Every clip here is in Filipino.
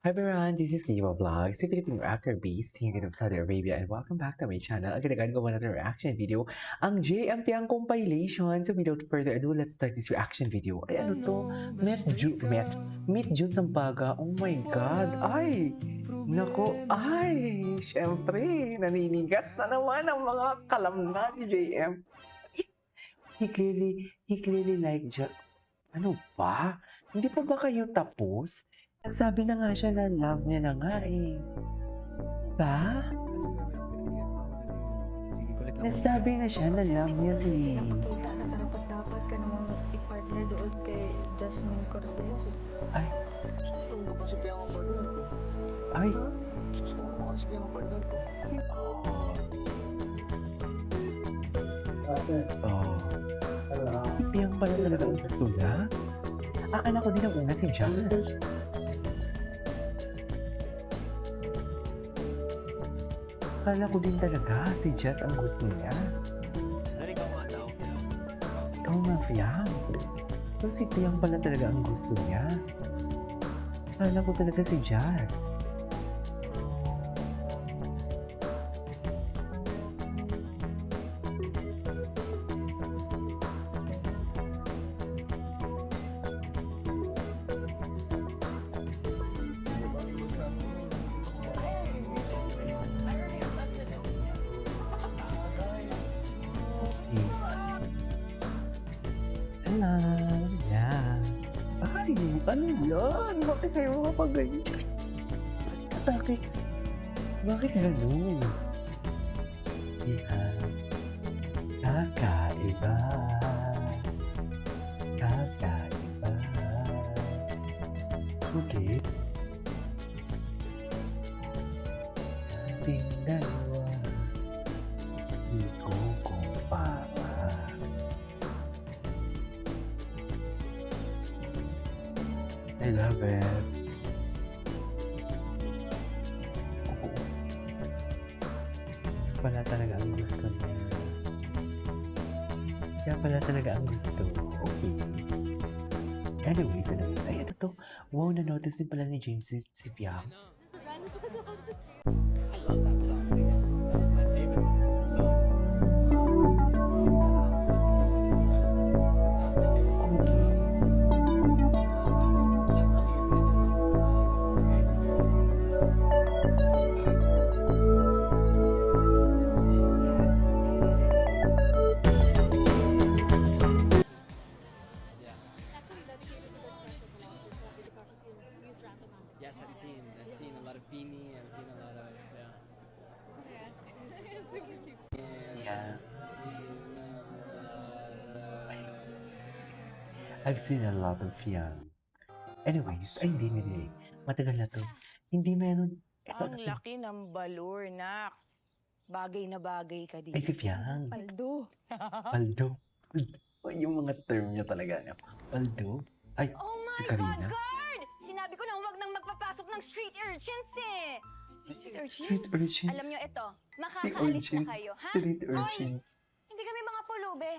Hi everyone, this is Kijiwa Vlogs, a Filipino actor based here in Saudi Arabia, and welcome back to my channel. Again, ko another reaction video, ang JM Piang compilation. So without further ado, let's start this reaction video. Ay ano to? Meet June Sampaga. Oh my God! Ay! Nako, ay! Syempre, naninigas na naman ang mga kalamnan ni JM. He clearly like ano ba? Hindi pa ba kayo tapos? Nagsabi na nga siya na love niya na nga eh. Diba? Nagsabi na siya na love niya si... Nakita na dapat ka namang i-partner doon kay Jasmine Cortez. Ay, Gusto ko kasi piang ang partner ko. ay. Gusto ko kasi piang ang partner ko. Oh. Piyang pala talaga ang gusto niya? Akala ko din ang una si Jazz. Akala ko din talaga si Jazz ang gusto niya. Ikaw nga daw. Ikaw nga, Piyang. So si Piyang pala talaga ang gusto niya. Akala ko talaga si Jazz. Hello! Yeah. Ay, ano yan? Bakit kayo mga pag-ganyan? Bakit? Bakit ganun? Yeah. Kakaiba. Kakaiba. Okay. Ating dalawa. Di ko kumpara. I love it. Pala talaga ang gusto niya. Kaya pala talaga ang gusto. Okay. Anyways, ay ano to? Wow, na-notice din pala ni James si Fiam. I love that song. That was my favorite song. That was my favorite song. Yes, I've seen a lot of Beanie. I've seen a lot of Super cute. Yeah. seen a lot of I've seen a lot of Fiam. Anyways, ay hindi. Matagal na to. Hindi meron. Ito Ang laki ng balur, nak. Bagay na bagay ka dito. Ay, si Fiam. Paldo. Paldo. Ay, yung mga term niya talaga. Paldo. Ay, Oh my si Karina. God, guard! Sinabi ko na huwag nang magpapasok ng street urchins eh. Street urchins? Street urchins. Alam nyo ito, Si makakaalis urchin. na kayo, ha? Street urchins. Hindi kami mga pulube.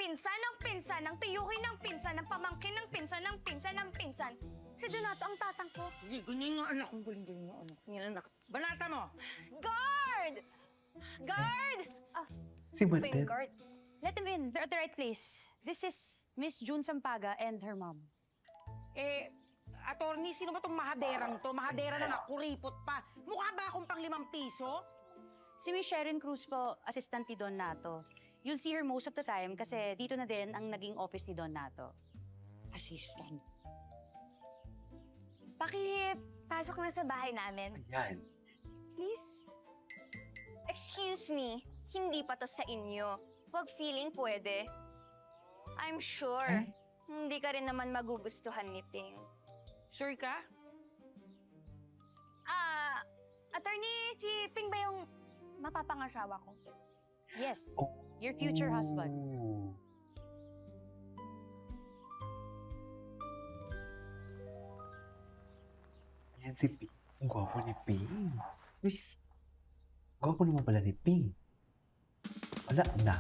Pinsan ng tiyuhin ng pinsan, ng pamangkin ng pinsan, ng pinsan ng pinsan. Si Donato ang tatang ko. Sige, ganyan nga anak kong galing nga anak. Yan anak. Banata mo! Guard! Guard! Si Ba yung Matet. guard? Let them in. They're at the right place. This is Miss June Sampaga and her mom. Attorney, sino ba tong mahaderang to? Mahadera na nakuripot pa. Mukha ba akong pang 5 piso? Si Miss Sharon Cruz po, assistant ni Don Nato. You'll see her most of the time kasi dito na din ang naging office ni Don Nato. Assistant. Pasok na sa bahay namin. Ayan. Please? Excuse me, hindi pa to sa inyo. Huwag feeling pwede. I'm sure, hindi ka rin naman magugustuhan ni Ping. Sure ka? Attorney, si Ping ba yung mapapangasawa ko? Yes, your future husband. Ooh. Ayan si Ping. Ang gwapo ni Ping. Please. Gwapo naman pala ni Ping. Wala na.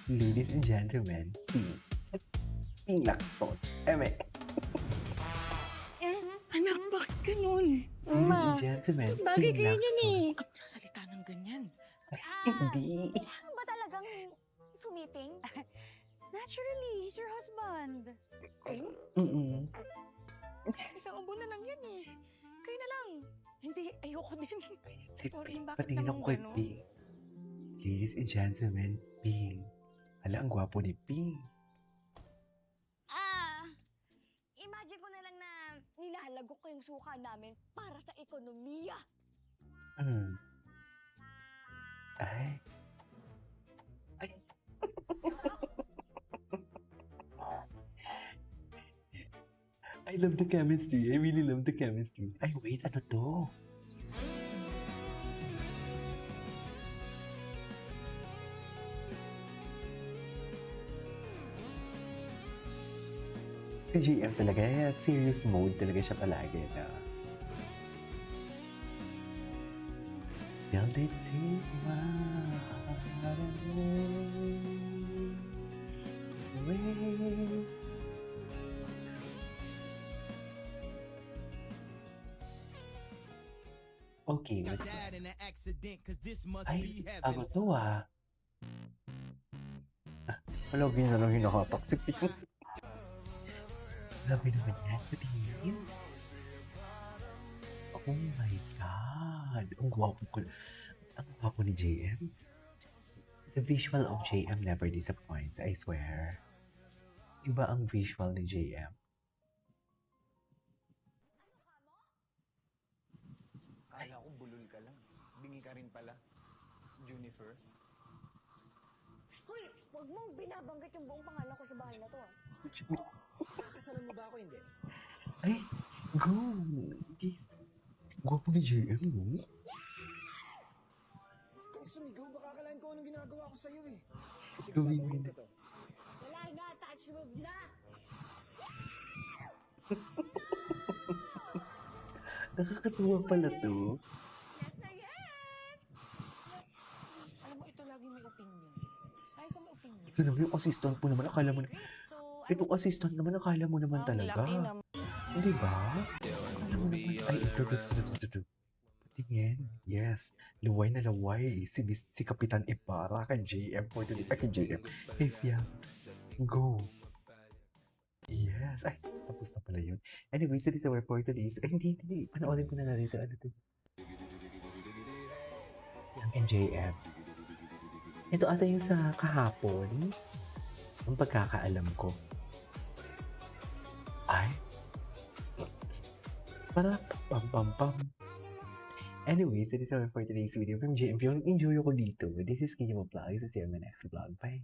Ladies and gentlemen, Ping Lacson. Eme. Anak, bakit ganun? Ladies and gentlemen, Mas bagay Ping kayo Lacson. niyan eh. Sasalita ng ganyan. Hindi. Ano ba talagang sumiping? Naturally, he's your husband. Mm-mm. Isang ubo na lang yan eh. Kayo na lang. Hindi, ayoko din. Si Sorry, Ping. bakit Patingin naman ako kay ganun? Ping. Ladies and gentlemen, Ping. Hala, ang gwapo ni Ping. Imagine ko na lang na nilalagok ko yung suka namin para sa ekonomiya. Hmm. Ay. Ay. I love the chemistry. I really love the chemistry. Ay, wait, ano to? Si GM talaga, serious mode talaga siya palagi na. Till they take my heart away. Okay, let's go. Ay, ako to ah. Malagi na lang yung nakapaksip yun. Grabe naman yan, patingin. Oh my God. Ang gwapo ni JM. The visual of JM never disappoints, I swear. Iba ang visual ni JM. Akala ko bulol ka lang. Bingi ka rin pala. Junifer. Hoy, huwag mong binabanggit yung buong pangalan ko sa bahay na to. Kasalan mo ba ako hindi? Ay, go! Yes. Gwapo ni JM, no? Kung sumigaw, baka akalain ko anong ginagawa ko sa'yo eh. Sige, Gawin babawin mo. ko to. Wala na, touch move na! Nakakatuwa pala to. Yes na yes! Alam mo, ito lagi may opinion. Ay, ko may opinion. Ito naman yung assistant mo naman, akala mo na... So, Itong assistant naman, akala mo naman talaga. Hindi ba? Akala mo naman, ay, ito. Patingin. Yes. Luway na luway. Si Kapitan Ibarra kay JM for today. Kay JM. Kay Fiam. Go. Yes. Ay, tapos na pala yun. Anyway, so this is our for today's. Ay, hindi. Panoorin ko na narito. Ano to? Fiam and JM. Ito ata yung sa kahapon. Ang pagkakaalam ko. Ay. Para pam. Anyways, so this is our for today's video from JM. Enjoy ko dito. This is Kinyo Vlog. This is my next vlog. Bye.